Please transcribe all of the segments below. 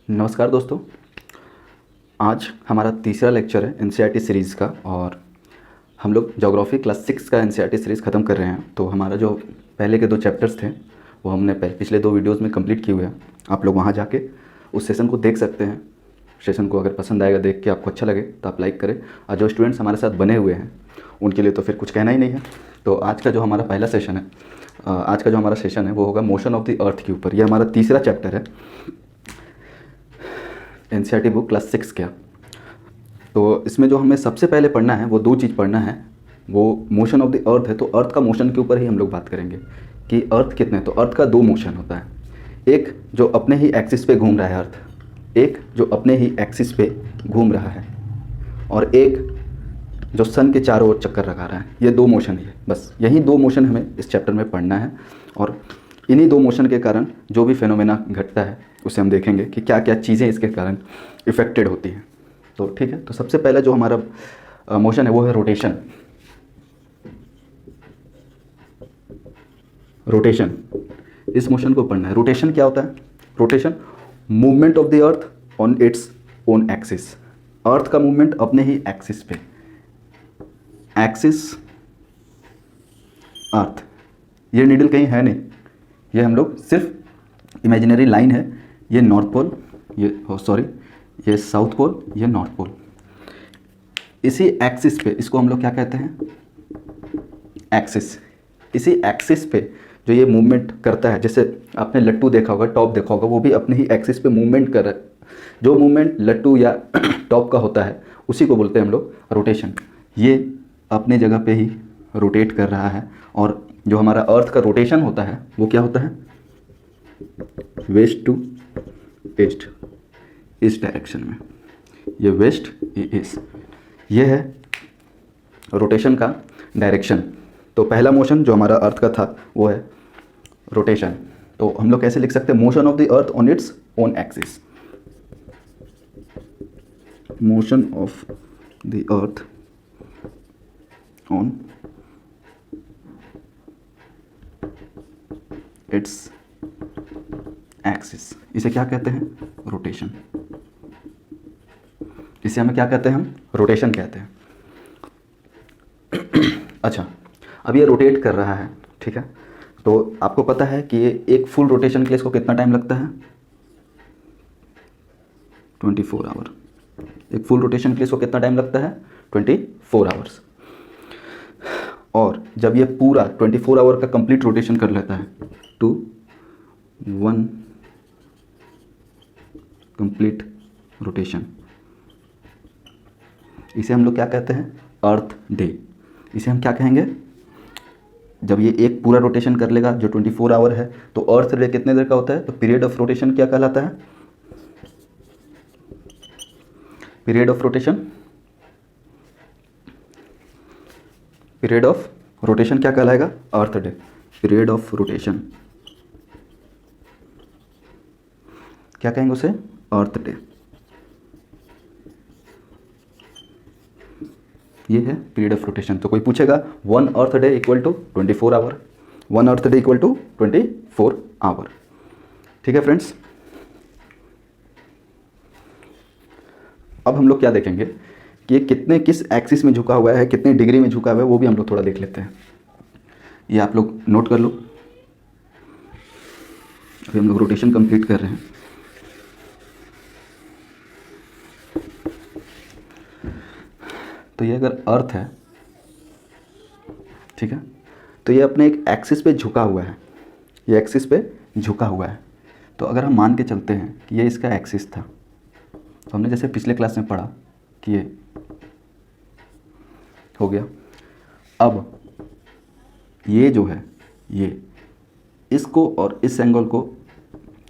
नमस्कार दोस्तों। आज हमारा तीसरा लेक्चर है एनसीईआरटी सीरीज़ का और हम लोग ज्योग्राफी क्लास 6 का एनसीईआरटी सीरीज़ ख़त्म कर रहे हैं। तो हमारा जो पहले के 2 चैप्टर्स थे वो हमने पिछले 2 वीडियोस में कंप्लीट किए हुए हैं। आप लोग वहाँ जाके उस सेशन को देख सकते हैं। सेशन को अगर पसंद आएगा, देख के आपको अच्छा लगे तो आप लाइक करें, और जो स्टूडेंट्स हमारे साथ बने हुए हैं उनके लिए तो फिर कुछ कहना ही नहीं है। तो आज का जो हमारा पहला सेशन है, आज का जो हमारा सेशन है वो होगा मोशन ऑफ द अर्थ के ऊपर। ये हमारा तीसरा चैप्टर है एनसीईआरटी बुक क्लास 6 का। तो इसमें जो हमें सबसे पहले पढ़ना है वो 2 चीज़ पढ़ना है। वो मोशन ऑफ द अर्थ है, तो अर्थ का मोशन के ऊपर ही हम लोग बात करेंगे कि अर्थ कितने। तो अर्थ का 2 मोशन होता है, एक जो अपने ही एक्सिस पे घूम रहा है अर्थ, एक जो अपने ही एक्सिस पे घूम रहा है, और एक जो सन के चारों ओर चक्कर लगा रहा है। ये 2 मोशन है, बस यही 2 मोशन हमें इस चैप्टर में पढ़ना है। और इन्हीं 2 मोशन के कारण जो भी फेनोमेना घटता है उसे हम देखेंगे कि क्या क्या चीज़ें इसके कारण इफ़ेक्टेड होती हैं। तो ठीक है, तो सबसे पहला जो हमारा मोशन है वो है रोटेशन। रोटेशन, इस मोशन को पढ़ना है। रोटेशन क्या होता है? Rotation movement of the earth on its own axis. Earth का मूवमेंट अपने ही एक्सिस पे, एक्सिस अर्थ। ये नीडल कहीं है नहीं, ये हम लोग सिर्फ इमेजिनरी लाइन है। ये नॉर्थ पोल, ये साउथ पोल, ये नॉर्थ पोल। इसी एक्सिस पे, इसको हम लोग क्या कहते हैं? एक्सिस। इसी एक्सिस पे जो ये मूवमेंट करता है, जैसे आपने लट्टू देखा होगा, टॉप देखा होगा, वो भी अपने ही एक्सिस पे मूवमेंट कर रहा है। जो मूवमेंट लट्टू या टॉप का होता है उसी को बोलते हैं हम लोग रोटेशन। ये अपने जगह पे ही रोटेट कर रहा है। और जो हमारा अर्थ का रोटेशन होता है वो क्या होता है? वेस्ट टू ईस्ट, इस डायरेक्शन में। ये वेस्ट, ये ईस्ट, ये है रोटेशन का डायरेक्शन। तो पहला मोशन जो हमारा अर्थ का था वो है रोटेशन। तो हम लोग कैसे लिख सकते हैं? Motion of the earth on its own axis. Motion of the earth on its axis, इसे क्या कहते हैं? रोटेशन। इसे हमें क्या कहते हैं? हम रोटेशन कहते हैं। अच्छा, अब ये रोटेट कर रहा है, ठीक है। तो आपको पता है कि ये एक फुल रोटेशन के लिए इसको कितना टाइम लगता है? 24 आवर। एक फुल रोटेशन के लिए इसको कितना टाइम लगता है? 24 आवर्स। और जब ये पूरा 24 आवर का कंप्लीट रोटेशन कर लेता है, 2 1 कंप्लीट रोटेशन, इसे हम लोग क्या कहते हैं? अर्थ डे। इसे हम क्या कहेंगे? जब ये एक पूरा रोटेशन कर लेगा जो 24 आवर है, तो अर्थ डे कितने देर का होता है? तो पीरियड ऑफ रोटेशन क्या कहलाता है? Period of rotation, period of rotation क्या कहलाएगा? Earth day. Period of rotation क्या कहेंगे उसे? Earth day. ये है पीरियड ऑफ रोटेशन। तो कोई पूछेगा 1 earth day equal to 24 hour, 1 earth day equal to 24 hour. ठीक है फ्रेंड्स, अब हम लोग क्या देखेंगे कि ये किस एक्सिस में झुका हुआ है, कितने डिग्री में झुका हुआ है, वो भी हम लोग थोड़ा देख लेते हैं। ये आप लोग नोट कर लो। अभी हम लोग रोटेशन कंप्लीट कर रहे हैं। तो ये अगर अर्थ है, ठीक है, तो ये अपने एक एक्सिस पे झुका हुआ है। ये एक्सिस पे झुका हुआ है। तो अगर हम मान के चलते हैं कि ये इसका एक्सिस था, तो हमने जैसे पिछले क्लास में पढ़ा कि ये हो गया। अब ये जो है, ये इसको और इस एंगल को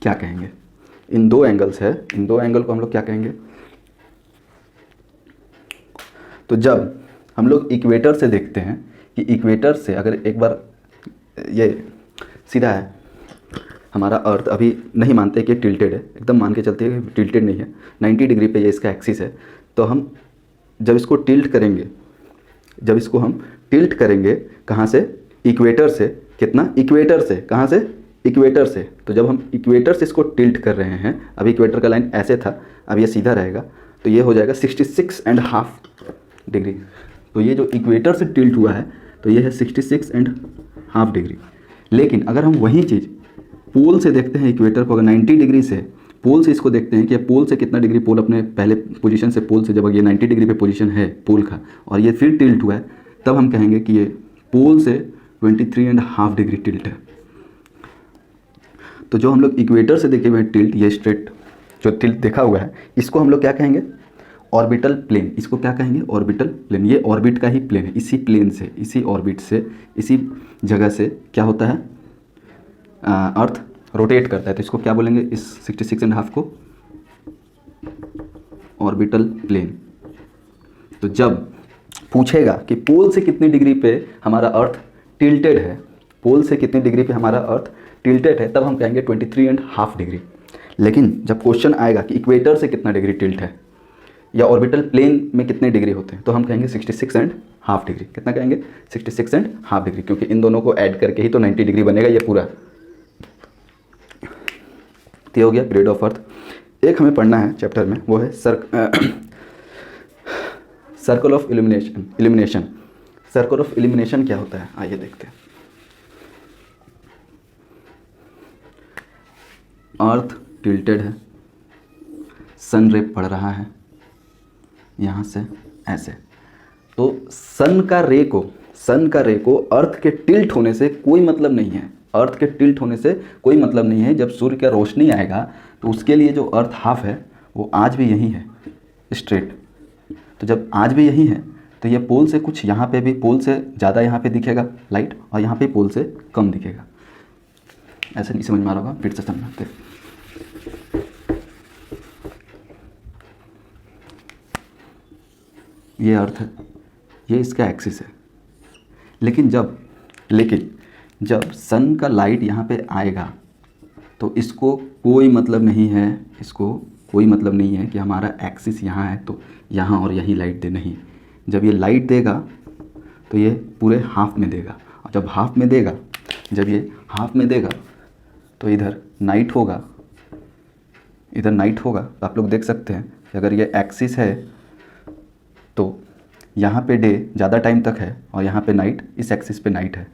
क्या कहेंगे? इन 2 एंगल्स है, इन 2 एंगल को हम लोग क्या कहेंगे? तो जब हम लोग इक्वेटर से देखते हैं कि इक्वेटर से अगर एक बार ये सीधा है हमारा अर्थ, अभी नहीं मानते कि टिल्टेड है, एकदम मान के चलते हैं कि टिल्टेड नहीं है, 90 डिग्री पे ये इसका एक्सिस है। तो हम जब इसको टिल्ट करेंगे, जब इसको हम टिल्ट करेंगे कहाँ से? इक्वेटर से। कितना? इक्वेटर से। कहाँ से? इक्वेटर से, तो जब हम इक्वेटर से इसको टिल्ट कर रहे हैं, अभी इक्वेटर का लाइन ऐसे था, अब ये सीधा रहेगा, तो ये हो जाएगा 66.5 डिग्री। तो ये जो इक्वेटर से टिल्ट हुआ है तो ये है 66.5 डिग्री। लेकिन अगर हम वही चीज़ पोल से देखते हैं, इक्वेटर को अगर 90 डिग्री से पोल से इसको देखते हैं कि पोल से कितना डिग्री पोल अपने पहले पोजीशन से, पोल से जब ये 90 डिग्री पे पोजीशन है पोल का और ये फिर टिल्ट हुआ है, तब हम कहेंगे कि ये पोल से 23.5 डिग्री टिल्ट है। तो जो हम लोग इक्वेटर से देखे हुए हैं टिल्ट, ये स्ट्रेट जो टिल्ट देखा हुआ है, इसको हम लोग क्या कहेंगे? Orbital plane. इसको क्या कहेंगे? Orbital plane. ये ऑर्बिट का ही प्लेन है। इसी प्लेन से, इसी ऑर्बिट से, इसी जगह से क्या होता है, अर्थ रोटेट करता है। तो इसको क्या बोलेंगे? इस 66.5 को ऑर्बिटल प्लेन। तो जब पूछेगा कि पोल से कितनी डिग्री पे हमारा अर्थ टिल्टेड है, पोल से कितनी डिग्री पे हमारा अर्थ टिल्टेड है, तब हम कहेंगे 23.5 डिग्री। लेकिन जब क्वेश्चन आएगा कि इक्वेटर से कितना डिग्री टिल्ट है या ऑर्बिटल प्लेन में कितने डिग्री होते हैं, तो हम कहेंगे 66.5 डिग्री। कितना कहेंगे? 66.5 डिग्री, क्योंकि इन दोनों को ऐड करके ही तो 90 डिग्री बनेगा ये पूरा। तो हो गया पीरियड ऑफ अर्थ। एक हमें पढ़ना है चैप्टर में, वो है circle of illumination. Circle of illumination क्या होता है, आइए देखते हैं। अर्थ टिल्टेड है, सन रे पड़ रहा है यहाँ से ऐसे, तो सन का रे को अर्थ के टिल्ट होने से कोई मतलब नहीं है। अर्थ के टिल्ट होने से कोई मतलब नहीं है। जब सूर्य का रोशनी आएगा तो उसके लिए जो अर्थ हाफ है वो आज भी यही है, स्ट्रेट। तो जब आज भी यही है तो ये पोल से कुछ यहाँ पे भी, पोल से ज़्यादा यहाँ पे दिखेगा लाइट, और यहाँ पे पोल से कम दिखेगा। ऐसे नहीं समझ में आ रहा होगा, फिर से समझाते हैं। ये अर्थ है, ये इसका एक्सिस है। लेकिन जब सन का लाइट यहाँ पे आएगा तो इसको कोई मतलब नहीं है, इसको कोई मतलब नहीं है कि हमारा एक्सिस यहाँ है तो यहाँ और यहीं लाइट दे, नहीं। जब ये लाइट देगा तो ये पूरे हाफ में देगा, और जब हाफ में देगा, जब ये हाफ में देगा तो इधर नाइट होगा, इधर नाइट होगा। तो आप लोग देख सकते हैं कि अगर ये एक्सिस है तो यहाँ पे डे ज़्यादा टाइम तक है और यहाँ पे नाइट, इस एक्सिस पे नाइट है,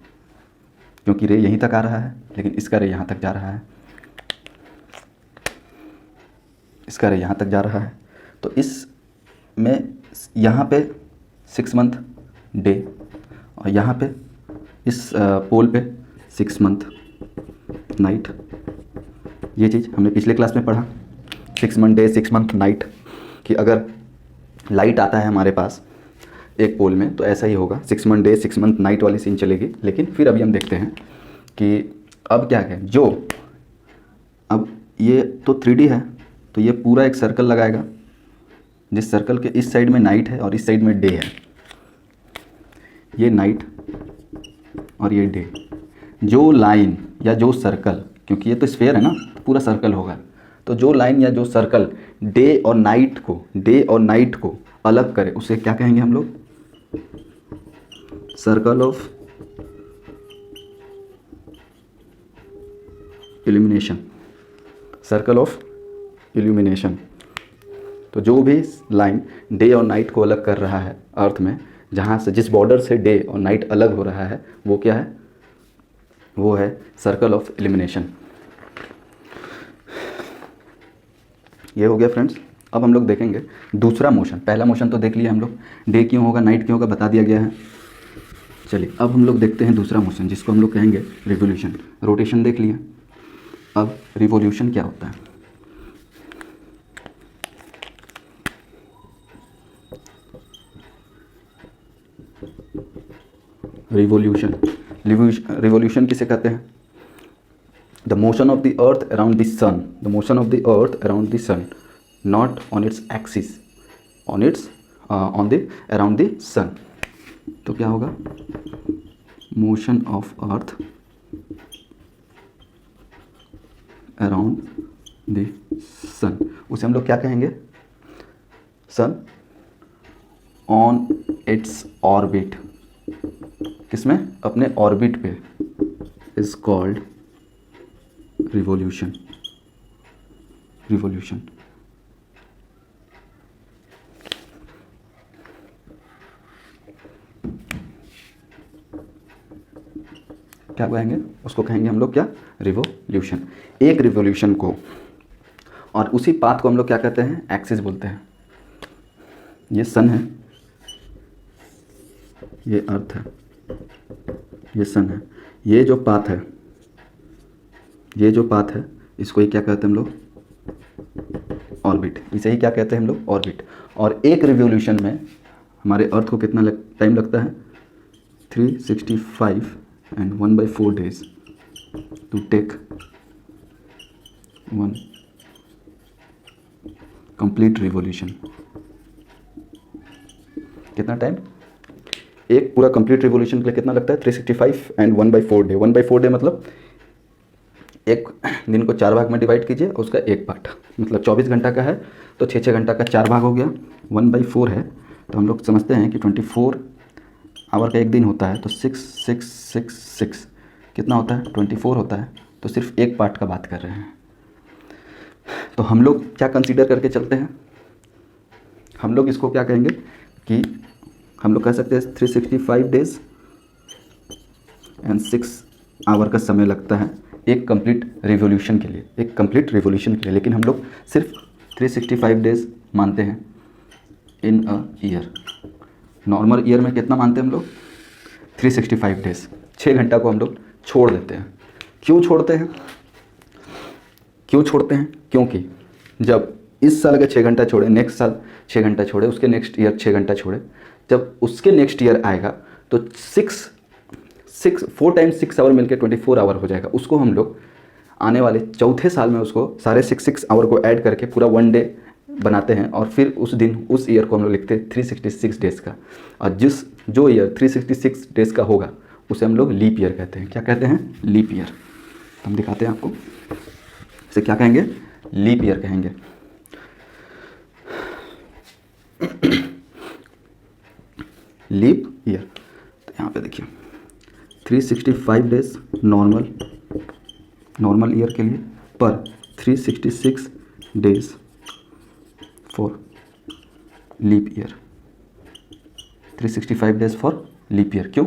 क्योंकि रे यहीं तक आ रहा है, लेकिन इसका रे यहाँ तक जा रहा है, इसका रे यहाँ तक जा रहा है। तो इस में यहाँ पे 6 मंथ डे और यहाँ पे इस पोल पे 6 मंथ नाइट। ये चीज़ हमने पिछले क्लास में पढ़ा, 6 मंथ डे 6 मंथ नाइट, कि अगर लाइट आता है हमारे पास एक पोल में तो ऐसा ही होगा, 6 मंथ डे 6 मंथ नाइट वाली सीन चलेगी। लेकिन फिर अभी हम देखते हैं कि अब क्या है, जो अब ये तो 3D है, तो ये पूरा एक सर्कल लगाएगा, जिस सर्कल के इस साइड में नाइट है और इस साइड में डे है। ये नाइट और ये डे। जो लाइन या जो सर्कल, क्योंकि ये तो स्फेयर है ना, तो पूरा सर्कल होगा, तो जो लाइन या जो सर्कल डे और नाइट को अलग करे उसे क्या कहेंगे हम लोग? Circle of illumination. Circle of illumination. तो जो भी लाइन डे और नाइट को अलग कर रहा है अर्थ में, जहाँ से जिस बॉर्डर से डे और नाइट अलग हो रहा है, वो क्या है? वो है सर्कल ऑफ इल्यूमिनेशन। ये हो गया फ्रेंड्स। अब हम लोग देखेंगे दूसरा मोशन। पहला मोशन तो देख लिया हम लोग, डे क्यों होगा नाइट क्यों होगा बता दिया गया है। चलिए अब हम लोग देखते हैं दूसरा मोशन, जिसको हम लोग कहेंगे रिवोल्यूशन। रोटेशन देख लिया, अब रिवोल्यूशन क्या होता है? रिवोल्यूशन किसे कहते हैं? The motion of the earth around the sun, the motion of the earth around the sun, not on its axis, on its on the around the sun. तो क्या होगा? Motion of earth around the sun, उसे हम लोग क्या कहेंगे? सन on its orbit, किसमें? अपने ऑर्बिट पे, इज कॉल्ड रिवॉल्यूशन, रिवॉल्यूशन। क्या कहेंगे उसको? कहेंगे हम लोग क्या? रिवॉल्यूशन। एक रिवॉल्यूशन को, और उसी पाथ को हम लोग क्या कहते हैं? एक्सिस बोलते हैं। ये सन है, ये अर्थ है, ये सन है। ये जो पाथ है, ये जो पाथ है, इसको ही क्या कहते हैं हम लोग? ऑर्बिट। इसे ही क्या कहते हैं हम लोग? ऑर्बिट। और एक रिवॉल्यूशन में हमारे अर्थ को कितना टाइम लगता है? 365 and 1/4 days to take one complete revolution। कितना टाइम? एक पूरा कंप्लीट रिवॉल्यूशन के लिए कितना लगता है? 365 and 1/4 day। 1/4 डे मतलब एक दिन को 4 भाग में डिवाइड कीजिए, उसका एक पार्ट, मतलब 24 घंटा का है तो 6 घंटा का 4 भाग हो गया। 1/4 है तो हम लोग समझते हैं कि 24 आवर का एक दिन होता है, तो 6 कितना होता है? 24 होता है। तो सिर्फ एक पार्ट का बात कर रहे हैं। तो हम लोग क्या कंसीडर करके चलते हैं? हम लोग इसको क्या कहेंगे कि हम लोग कह सकते हैं 365 डेज एंड 6 आवर का समय लगता है एक कंप्लीट रिवॉल्यूशन के लिए, एक कंप्लीट रिवॉल्यूशन के लिए। लेकिन हम लोग सिर्फ 365 डेज मानते हैं इन अ ईयर। नॉर्मल ईयर में कितना मानते हैं हम लोग? 365 डेज। 6 घंटा को हम लोग छोड़ देते हैं। क्यों छोड़ते हैं? क्यों छोड़ते हैं? क्योंकि जब इस साल का 6 घंटा छोड़े, नेक्स्ट साल 6 घंटा छोड़े, उसके नेक्स्ट ईयर 6 घंटा छोड़े, जब उसके नेक्स्ट ईयर आएगा तो 4 टाइम्स 6 आवर मिलकर 24 आवर हो जाएगा। उसको हम लोग आने वाले चौथे साल में उसको सारे 6 आवर को ऐड करके पूरा 1 डे बनाते हैं, और फिर उस दिन, उस ईयर को हम लोग लिखते हैं 366 डेज़ का। और जो ईयर 366 डेज़ का होगा उसे हम लोग लीप ईयर कहते हैं। क्या कहते हैं? Leap year. हम दिखाते हैं आपको, इसे क्या कहेंगे? लीप ईयर कहेंगे। Leap year. तो यहाँ पे देखिए 365 डेज नॉर्मल ईयर के लिए, पर 366 days for leap year. 365 days for leap year. क्यों?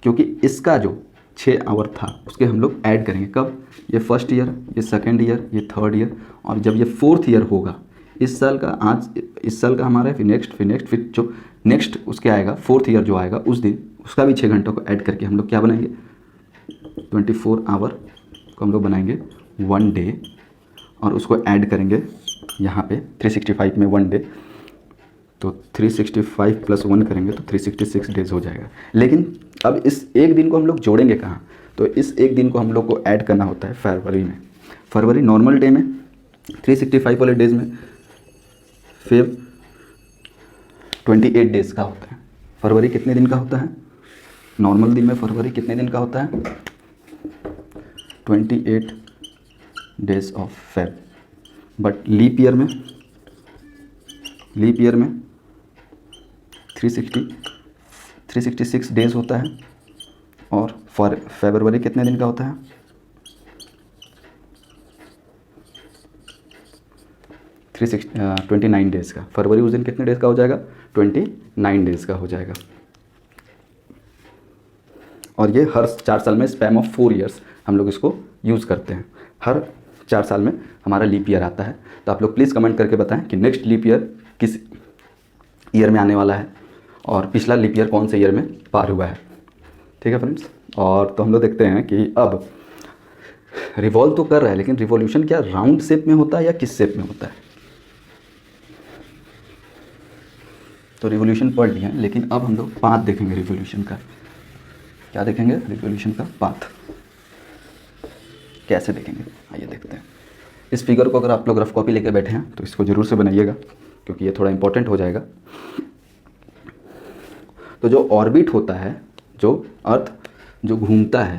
क्योंकि इसका जो 6 आवर था उसके हम लोग ऐड करेंगे। कब? ये फर्स्ट ईयर, ये सेकंड ईयर, ये थर्ड ईयर, और जब ये फोर्थ ईयर होगा, इस साल का हमारा है, फिर नेक्स्ट, फिर जो नेक्स्ट उसके आएगा, फोर्थ ईयर जो आएगा उस दिन, उसका भी 6 घंटों को ऐड करके हम लोग क्या बनाएंगे? 24 आवर को हम लोग बनाएंगे 1 डे, और उसको ऐड करेंगे यहाँ पे 365 में 1 डे, तो 365 + 1 करेंगे तो 366 डेज हो जाएगा। लेकिन अब इस एक दिन को हम लोग जोड़ेंगे कहाँ? तो इस एक दिन को हम लोग को ऐड करना होता है फरवरी में। फरवरी नॉर्मल डे में, 365 वाले डेज में फिर 28 डेज़ का होता है। फरवरी कितने दिन का होता है? नॉर्मल दिन में फरवरी कितने दिन का होता है? 28 days of Feb. But leap year में 366 डेज होता है, और फरवरी कितने दिन का होता है? 29 डेज़ का। फरवरी उस दिन कितने डेज़ का हो जाएगा? 29 डेज़ का हो जाएगा। और ये हर 4 साल में, स्पैम ऑफ 4 ईयर्स हम लोग इसको यूज़ करते हैं। हर 4 साल में हमारा लीप ईयर आता है। तो आप लोग प्लीज़ कमेंट करके बताएं कि नेक्स्ट लीप ईयर किस ईयर में आने वाला है, और पिछला लीप ईयर कौन से ईयर में पार हुआ है। ठीक है फ्रेंड्स। और तो हम लोग देखते हैं कि अब रिवॉल्व तो कर रहा है, लेकिन रिवॉल्यूशन क्या राउंड शेप में होता है या किस शेप में होता है? तो रिवॉल्यूशन पढ़ लिया, लेकिन अब हम लोग पाथ देखेंगे रिवॉल्यूशन का। क्या देखेंगे? रिवॉल्यूशन का पाथ कैसे देखेंगे, आइए देखते हैं। इस फिगर को अगर आप लोग रफ कॉपी लेके बैठे हैं तो इसको ज़रूर से बनाइएगा, क्योंकि ये थोड़ा इंपॉर्टेंट हो जाएगा। तो जो ऑर्बिट होता है, जो अर्थ जो घूमता है,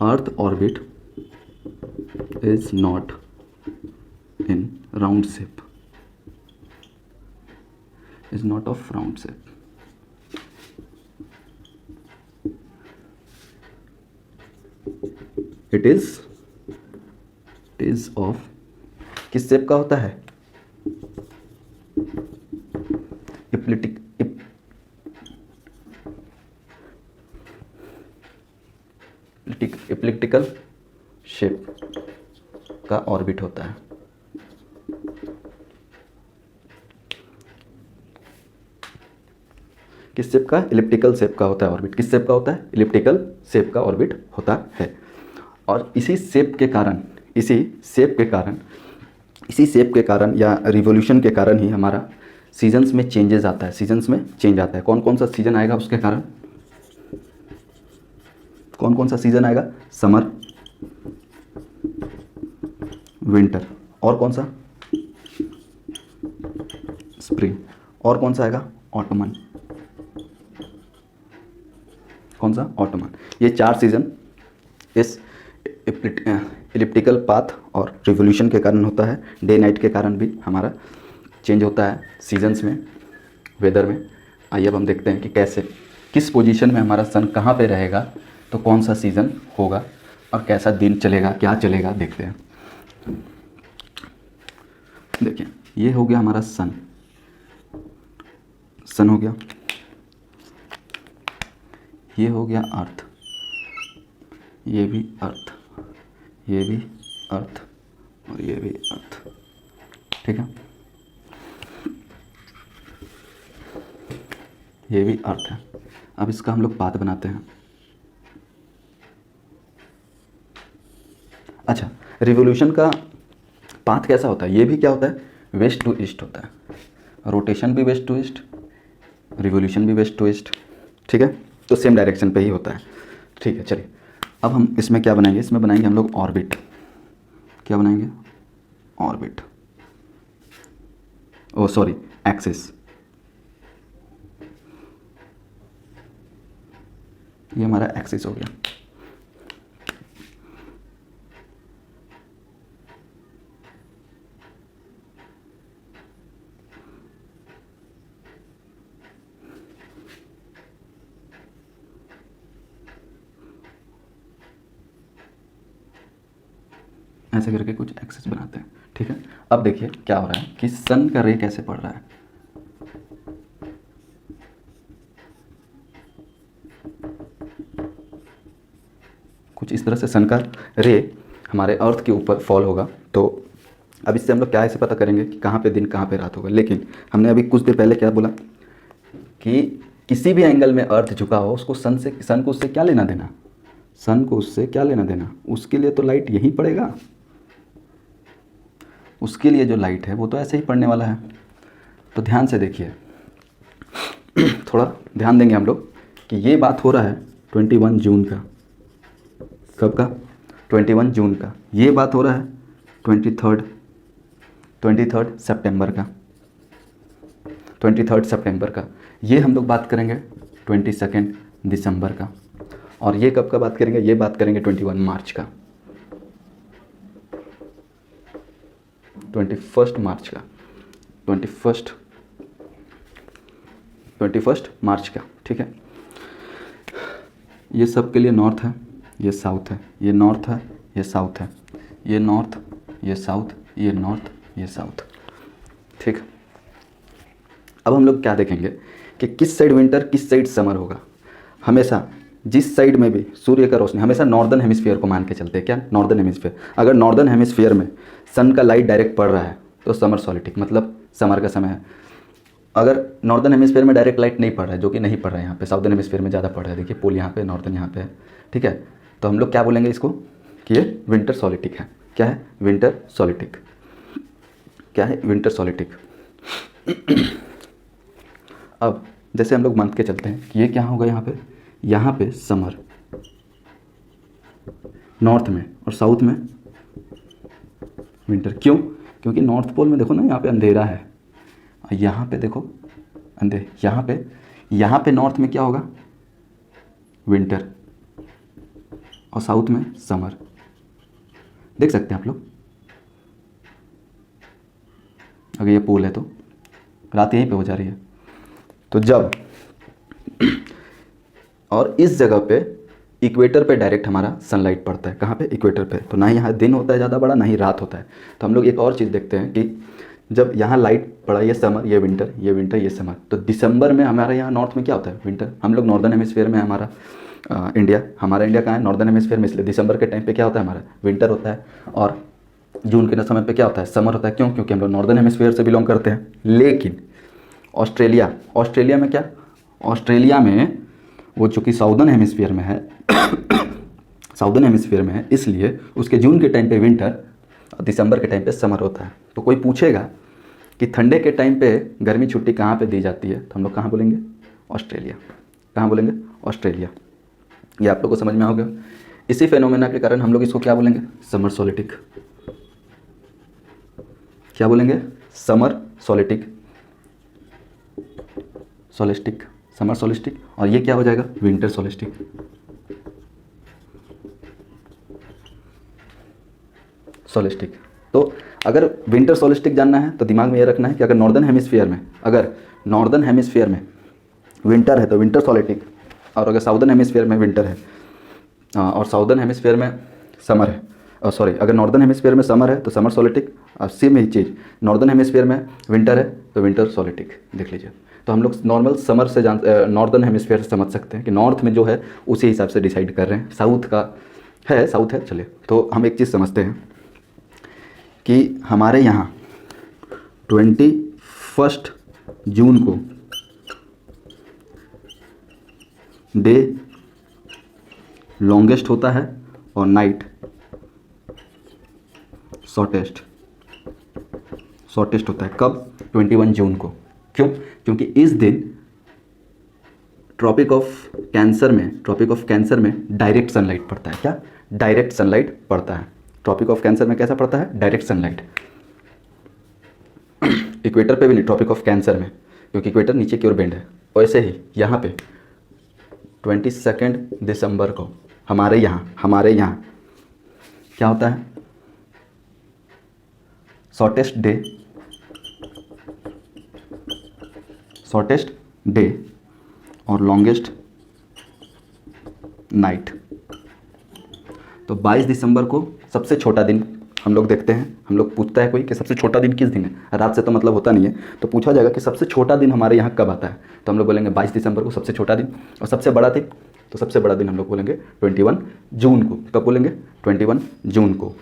earth orbit is not in round shape, is not of round shape। It is of किस शेप का होता है? इप्लिप्टिकल शेप का ऑर्बिट होता है। किस शेप का? इलिप्टिकल शेप का होता है ऑर्बिट। किस शेप का होता है? इलिप्टिकल शेप का ऑर्बिट होता है। और इसी शेप के कारण या रिवोल्यूशन के कारण ही हमारा सीजन्स में चेंजेस आता है। सीजन्स में चेंज आता है। कौन कौन सा सीजन आएगा उसके कारण? कौन कौन सा सीजन आएगा? समर, विंटर, और कौन सा? स्प्रिंग, और कौन सा आएगा? ऑटमन। कौन सा? ऑटमन। ये 4 सीजन इस इलिप्टिकल पाथ और रिवोल्यूशन के कारण होता है। डे नाइट के कारण भी हमारा चेंज होता है सीजन्स में, वेदर में। आइए अब हम देखते हैं कि कैसे, किस पोजीशन में हमारा सन कहाँ पे रहेगा तो कौन सा सीज़न होगा और कैसा दिन चलेगा, क्या चलेगा, देखते हैं। देखिए, ये हो गया हमारा सन हो गया, ये हो गया अर्थ, ये भी अर्थ, ये भी अर्थ और ये भी अर्थ। ठीक है, ये भी अर्थ है। अब इसका हम लोग पाथ बनाते हैं। अच्छा, रिवोल्यूशन का पाथ कैसा होता है? ये भी क्या होता है? वेस्ट टू ईस्ट होता है। रोटेशन भी वेस्ट टू ईस्ट, रिवोल्यूशन भी वेस्ट टू ईस्ट। ठीक है, तो सेम डायरेक्शन पे ही होता है। ठीक है, चलिए अब हम इसमें क्या बनाएंगे? इसमें बनाएंगे हम लोग ऑर्बिट। क्या बनाएंगे? ऑर्बिट, ओ सॉरी, एक्सिस। ये हमारा एक्सिस हो गया। ऐसे करके कुछ एक्सिस बनाते हैं। ठीक है, अब देखिए क्या हो रहा है कि सन का रे कैसे पड़ रहा है। कुछ इस तरह से सन का रे हमारे अर्थ के ऊपर फॉल होगा। तो अब इससे हम लोग क्या ऐसे पता करेंगे कि कहाँ पे दिन कहाँ पे रात होगा। लेकिन हमने अभी कुछ देर पहले क्या बोला कि किसी भी एंगल में अर्थ झुका हो उसको सन को उससे क्या लेना देना? सन को उससे क्या लेना देना? उसके लिए तो लाइट यहीं पड़ेगा। उसके लिए जो लाइट है वो तो ऐसे ही पड़ने वाला है। तो ध्यान से देखिए, थोड़ा ध्यान देंगे हम लोग कि ये बात हो रहा है 21 जून का। कब का? 21 जून का। ये बात हो रहा है 23 सितंबर का। 23 सितंबर का। ये हम लोग बात करेंगे 22 दिसंबर का। और ये कब का बात करेंगे? ये बात करेंगे 21 मार्च का, 21 मार्च का, 21 मार्च का। ठीक है, ये सब के लिए नॉर्थ है, ये साउथ है, ये नॉर्थ है, ये साउथ है, ये नॉर्थ, ये साउथ, ये नॉर्थ, ये साउथ। ठीक, अब हम लोग क्या देखेंगे कि किस साइड विंटर किस साइड समर होगा। हमेशा जिस साइड में भी सूर्य का रोशनी, हमेशा नॉर्दर्न हेमिस्फीयर को मान के चलते हैं। क्या? Northern hemisphere. अगर नॉर्दर्न हेमिस्फीयर में सन का लाइट डायरेक्ट पड़ रहा है तो समर सॉलिटिक, मतलब समर का समय है। अगर नॉर्दर्न हेमिस्फीयर में डायरेक्ट लाइट नहीं पड़ रहा है, जो कि नहीं पड़ रहा है यहाँ पे, साउदर्न हेमिस्फीयर में ज़्यादा पड़ रहा है। देखिए पोल यहाँ पे, नॉर्दर्न यहाँ पे है। ठीक है, तो हम लोग क्या बोलेंगे इसको कि ये विंटर सॉलिटिक है। क्या है? विंटर सॉलिटिक। क्या है? विंटर सॉलिटिक। अब जैसे हम लोग मान के चलते हैं कि ये क्या होगा यहाँ पे समर नॉर्थ में और साउथ में विंटर। क्यों? क्योंकि नॉर्थ पोल में देखो ना, यहाँ पे अंधेरा है, और यहाँ पे देखो यहाँ पे नॉर्थ में क्या होगा? विंटर, और साउथ में समर। देख सकते हैं आप लोग। अगर ये पोल है तो रात यहीं पे हो जा रही है। तो जब और इस जगह पे इक्वेटर पे डायरेक्ट हमारा सनलाइट पड़ता है। कहाँ पे? इक्वेटर पे। तो ना ही यहाँ दिन होता है ज़्यादा बड़ा, ना ही रात होता है। तो हम लोग एक और चीज़ देखते हैं कि जब यहाँ लाइट पड़ा, ये समर, ये विंटर, ये विंटर, ये समर, तो दिसंबर में हमारे यहाँ नॉर्थ में क्या होता है? विंटर। हम लोग नॉर्दर्न हेमिस्फीयर में, हमारा इंडिया, हमारा इंडिया कहाँ है? नॉर्दर्न हेमिस्फीयर में, इसलिए दिसंबर के टाइम पे क्या होता है? हमारा विंटर होता है। और जून के समय पे क्या होता है? समर होता है। क्यों? क्योंकि हम लोग नॉर्दर्न हेमिस्फीयर से बिलोंग करते हैं। लेकिन ऑस्ट्रेलिया में क्या? ऑस्ट्रेलिया में वो चूँकि साउदर्न हेमिस्फीयर में है साउदर्न हेमिस्फीयर में है, इसलिए उसके जून के टाइम पे विंटर और दिसंबर के टाइम पे समर होता है। तो कोई पूछेगा कि ठंडे के टाइम पे गर्मी छुट्टी कहाँ पे दी जाती है, तो हम लोग कहाँ बोलेंगे? ऑस्ट्रेलिया। कहाँ बोलेंगे? ऑस्ट्रेलिया। ये आप लोग को समझ में आ गया। इसी फेनोमेना के कारण हम लोग इसको क्या बोलेंगे? Summer solstice. क्या बोलेंगे? Summer solstice, solstice, summer solstice. और ये क्या हो जाएगा? Winter solstice. सोलिस्टिक। तो अगर विंटर सोलिस्टिक जानना है तो दिमाग में ये रखना है कि अगर नॉर्दर्न हेमिस्फीयर में विंटर है तो विंटर सोलिटिक, और अगर साउदर्न हेमिस्फीयर में विंटर है और साउदर्न हेमिस्फीयर में समर है, अगर नॉर्दर्न हेमिस्फीयर में समर है तो समर सोलिटिक, और सेम ही चीज़ नॉर्दर्न हेमिस्फीयर में विंटर है तो विंटर सोलिटिक। देख लीजिए। तो हम लोग नॉर्मल समर से नॉर्दर्न हेमिस्फीयर से समझ सकते हैं कि नॉर्थ में जो है उसी हिसाब से डिसाइड कर रहे हैं। साउथ है। चलिए, तो हम एक चीज़ समझते हैं कि हमारे यहाँ 21 जून को डे लॉन्गेस्ट होता है और नाइट शॉर्टेस्ट होता है। कब? 21 जून को। क्यों? क्योंकि इस दिन ट्रॉपिक ऑफ कैंसर में डायरेक्ट सनलाइट पड़ता है। क्या? डायरेक्ट सनलाइट पड़ता है। ट्रॉपिक ऑफ कैंसर में कैसा पड़ता है? Direct sunlight. इक्वेटर पे भी नहीं, ट्रॉपिक ऑफ कैंसर में, क्योंकि इक्वेटर नीचे की ओर बेंड है। वैसे ही यहाँ पे 22 दिसंबर को हमारे यहाँ क्या होता है? शॉर्टेस्ट डे और लॉन्गेस्ट नाइट। तो 22 दिसंबर को सबसे छोटा दिन हम लोग देखते हैं। हम लोग पूछता है कोई कि सबसे छोटा दिन किस दिन है? रात से तो मतलब होता नहीं है, तो पूछा जाएगा कि सबसे छोटा दिन हमारे यहाँ कब आता है, तो हम लोग बोलेंगे 22 दिसंबर को सबसे छोटा दिन। और सबसे बड़ा दिन, तो सबसे बड़ा दिन हम लोग बोलेंगे 21 जून को। कब बोलेंगे? 21 जून को।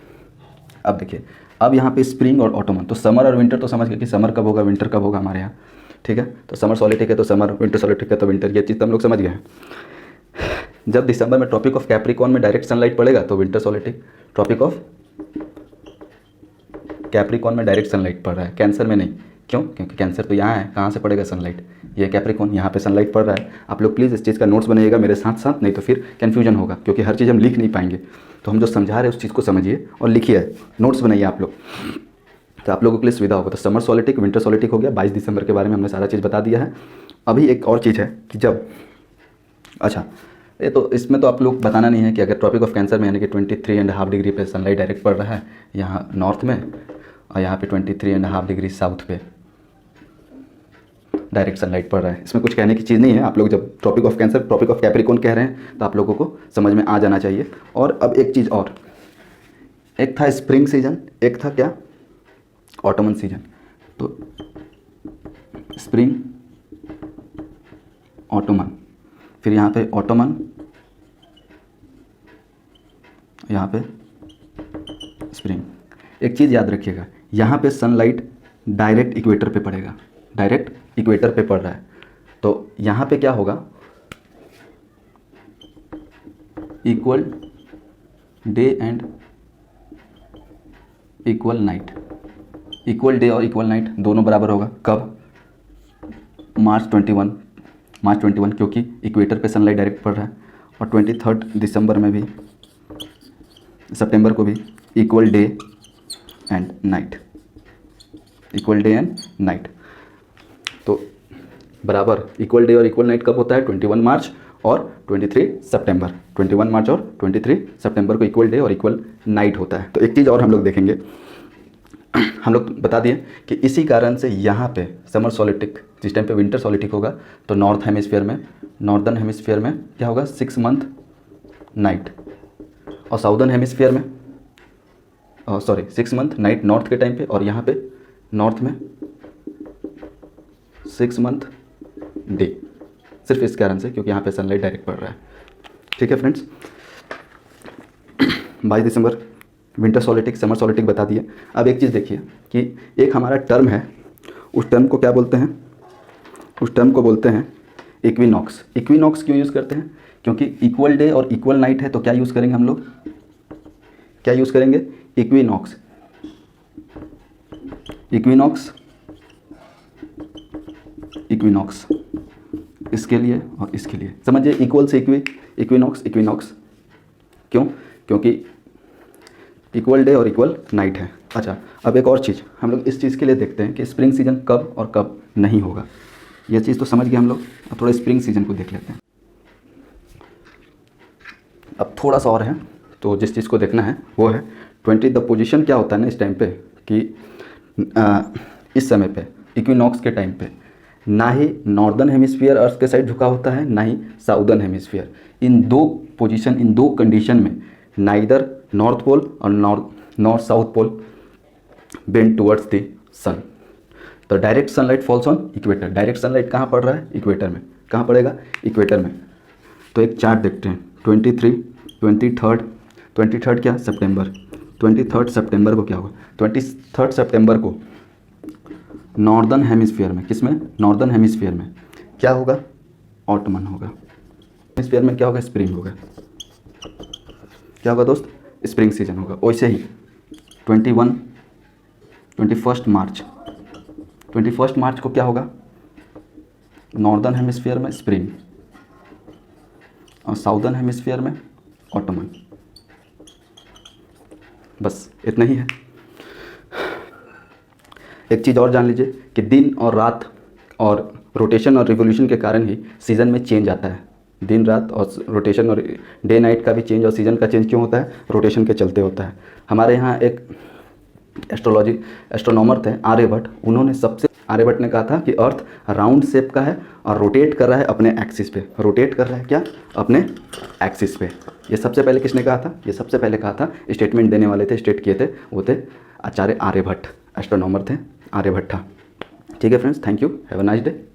अब देखिए, अब यहाँ पे स्प्रिंग और ऑटोमन, तो समर और विंटर तो समझ गए कि समर कब होगा, विंटर कब होगा हमारे यहाँ। ठीक है, तो समर सोलिटिक है तो समर, विंटर सोलिटिक है तो विंटर, ये चीज़ तो हम लोग समझ गए हैं। जब दिसंबर में ट्रॉपिक ऑफ कैप्रिकॉर्न में डायरेक्ट सनलाइट पड़ेगा तो विंटर सोलिटिक। ट्रॉपिक ऑफ कैप्रिकॉर्न में डायरेक्ट सनलाइट पड़ रहा है, कैंसर में नहीं। क्यों? क्योंकि कैंसर तो यहाँ है, कहाँ से पड़ेगा सनलाइट? ये कैप्रिकॉर्न, यहाँ पे सनलाइट पड़ रहा है। आप लोग प्लीज़ इस चीज़ का नोट्स बनाइएगा मेरे साथ साथ, नहीं तो फिर कन्फ्यूजन होगा, क्योंकि हर चीज़ हम लिख नहीं पाएंगे। तो हम जो समझा रहे हैं उस चीज़ को समझिए और लिखिए, नोट्स बनाइए आप लोग, तो आप लोगों के लिए सुविधा होगा। तो समर सोलिटिक, विंटर सोलिटिक हो गया। 22 दिसंबर के बारे में हमने सारा चीज़ बता दिया है। अभी एक और चीज़ है कि जब, अच्छा, ये तो इसमें तो आप लोग बताना नहीं है कि अगर ट्रॉपिक ऑफ कैंसर में यानी कि 23.5 डिग्री पे सनलाइट डायरेक्ट पड़ रहा है यहाँ नॉर्थ में, और यहाँ पे 23.5 डिग्री साउथ पे डायरेक्ट सनलाइट पड़ रहा है, इसमें कुछ कहने की चीज़ नहीं है। आप लोग जब Tropic of Cancer, Tropic of Capricorn कह रहे हैं तो आप लोगों को समझ में आ जाना चाहिए। और अब एक चीज़ और, एक था स्प्रिंग सीजन, एक था क्या? Ottoman season. तो स्प्रिंग, ऑटोमन, फिर यहाँ पे ऑटोमन, यहाँ पे स्प्रिंग। एक चीज़ याद रखिएगा, यहाँ पे सनलाइट डायरेक्ट इक्वेटर पे पड़ेगा, डायरेक्ट इक्वेटर पे पड़ रहा है। तो यहाँ पे क्या होगा? Equal day and equal night. Equal day और इक्वल नाइट दोनों बराबर होगा। कब? मार्च 21, क्योंकि इक्वेटर पे सनलाइट डायरेक्ट पड़ रहा है। और 23 दिसंबर में भी, सितंबर को भी equal day and night, equal day and night. तो बराबर इक्वल डे और इक्वल नाइट कब होता है? 21 मार्च और 23 सितंबर। 21 मार्च और 23 सितंबर को इक्वल डे और इक्वल नाइट होता है। तो एक चीज़ और हम लोग देखेंगे, हम लोग बता दिए कि इसी कारण से यहाँ पे समर सोलिटिक, जिस टाइम पे विंटर सोलिटिक होगा तो नॉर्दर्न हेमिस्फीयर में क्या होगा? 6 मंथ नाइट, और साउदर्न हेमिस्फीयर में 6 मंथ नाइट नॉर्थ के टाइम पे, और यहाँ पे नॉर्थ में 6 मंथ डे, सिर्फ इस कारण से क्योंकि यहाँ पे सनलाइट डायरेक्ट पड़ रहा है। ठीक है फ्रेंड्स, 22 दिसंबर विंटर सोलेटिक, समर सोलेटिक बता दिए। अब एक चीज़ देखिए कि एक हमारा टर्म है, उस टर्म को क्या बोलते हैं? उस टर्म को बोलते हैं इक्विनॉक्स। इक्विनॉक्स क्यों यूज़ करते हैं? क्योंकि इक्वल डे और इक्वल नाइट है, तो क्या यूज़ करेंगे हम लोग? क्या यूज़ करेंगे? इक्विनॉक्स। इक्विनॉक्स, इक्विनॉक्स इसके लिए और इसके लिए, समझिए, इक्वल से इक्विनॉक्स, इक्विनॉक्स क्यों? क्योंकि इक्वल डे और इक्वल नाइट है। अच्छा, अब एक और चीज़ हम लोग इस चीज़ के लिए देखते हैं कि स्प्रिंग सीजन कब और कब नहीं होगा। ये चीज़ तो समझ गए हम लोग, अब थोड़ा स्प्रिंग सीजन को देख लेते हैं। अब थोड़ा सा और है, तो जिस चीज़ को देखना है वो है 20 द पोजीशन। क्या होता है ना इस टाइम पे कि इस समय पे इक्विनॉक्स के टाइम पे ना ही नॉर्दर्न हेमिस्फीयर अर्थ के साइड झुका होता है, ना ही साउदर्न हेमिस्फीयर। इन दो पोजीशन, इन दो कंडीशन में नाइदर नॉर्थ पोल और north south pole bend towards the sun. तो direct sunlight falls on equator. Direct sunlight कहाँ पड़ रहा है? इक्वेटर में। कहाँ पड़ेगा? इक्वेटर में। तो एक चार्ट देखते हैं, 23 क्या? सितंबर। 23 सितंबर को क्या होगा? 23 सितंबर को नॉर्दर्न हेमिस्फीयर में, किस में? नॉर्दर्न हेमिस्फीयर में क्या होगा? ऑटमन होगा। हेमिस्फीयर में क्या होगा? स्प्रिंग होगा। क्या होगा दोस्त? स्प्रिंग सीजन होगा। वैसे ही 21 मार्च को क्या होगा? नॉर्दर्न हेमिस्फीयर में स्प्रिंग और साउदर्न हेमिस्फीयर में ऑटमन। बस इतना ही है। एक चीज़ और जान लीजिए कि दिन और रात और रोटेशन और रिवोल्यूशन के कारण ही सीज़न में चेंज आता है। दिन रात और रोटेशन और डे नाइट का भी चेंज और सीज़न का चेंज क्यों होता है? रोटेशन के चलते होता है। हमारे यहाँ एक एस्ट्रोनॉमर थे आर्यभट्ट, आर्यभट्ट ने कहा था कि अर्थ राउंड शेप का है और रोटेट कर रहा है अपने एक्सिस पे। रोटेट कर रहा है क्या? अपने एक्सिस पे। ये सबसे पहले किसने कहा था? ये सबसे पहले कहा था, स्टेटमेंट देने वाले थे, स्टेट किए थे, वो थे आचार्य आर्यभट्ट। एस्ट्रोनॉमर थे आर्यभट्ट। ठीक है friends, thank you, have a nice day.